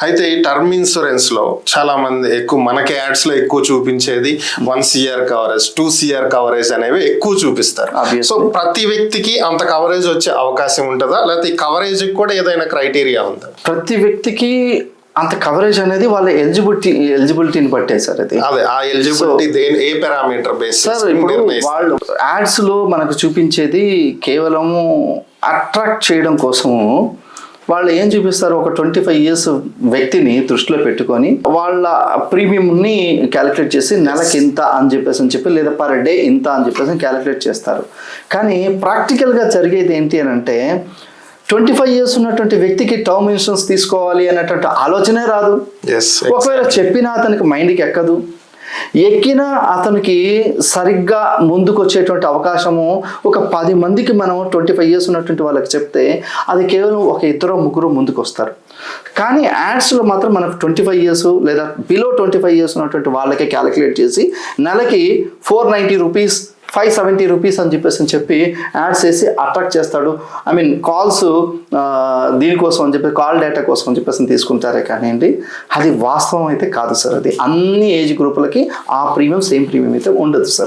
అయితే ఈ term insurance లో చాలా మంది ఎక్కువ మనకి యాడ్స్ లో ఎక్కువ చూపించేది 1 CR కవరేజ్, 2 CR కవరేజ్ అనేవి ఎక్కువ చూపిస్తారు. సో ప్రతి వ్యక్తికి అంత కవరేజ్ వచ్చే అవకాశం ఉంటుందా, లేకపోతే ఈ కవరేజ్ కూడా ఏదైనా క్రైటీరియా ఉందా? ప్రతి వ్యక్తికి అంత కవరేజ్ అనేది వాళ్ళ ఎలిజిబిలిటీని బట్టే సార్. అది అదే ఆ ఎలిజిబిలిటీ ఏ పారామీటర్ బేస్ సార్? ఇప్పుడు వాళ్ళు యాడ్స్ లో మనకు చూపించేది కేవలము అట్రాక్ట్ చేయడం కోసము వాళ్ళు ఏం చూపిస్తారు, ఒక 25 years వ్యక్తిని దృష్టిలో పెట్టుకొని వాళ్ళ ప్రీమియంని క్యాలిక్యులేట్ చేసి నెలకి ఇంత అని చెప్పి లేదా పర్ డే ఇంత అని చెప్పేసి క్యాలిక్యులేట్ చేస్తారు. కానీ ప్రాక్టికల్గా జరిగేది ఏంటి అని అంటే 25 years ఉన్నటువంటి వ్యక్తికి టర్మ్ ఇన్సూరెన్స్ తీసుకోవాలి అనేటువంటి ఆలోచనే రాదు. ఒకవేళ చెప్పినా అతనికి మైండ్కి ఎక్కదు. ఎక్కినా అతనికి సరిగ్గా ముందుకు వచ్చేటువంటి అవకాశము ఒక 10 మందికి మనం 25 years ఉన్నటువంటి వాళ్ళకి చెప్తే అది కేవలం ఒక 2-3 ముందుకు వస్తారు. కానీ యాడ్స్లో మాత్రం మనకు 25 years లేదా బిలో 25 years ఉన్నటువంటి వాళ్ళకే క్యాలిక్యులేట్ చేసి నెలకి 490 రూపీస్ 570 రూపీస్ అని చెప్పి యాడ్స్ వేసి అట్రాక్ట్ చేస్తాడు. ఐ మీన్ కాల్స్ దీనికోసం అని చెప్పి కాల్ డేటా కోసం అని చెప్పేసి తీసుకుంటారే కానివ్వండి, అది వాస్తవం అయితే కాదు సార్. అది అన్ని ఏజ్ గ్రూపులకి ఆ ప్రీమియం సేమ్ ప్రీమియం అయితే ఉండదు సార్.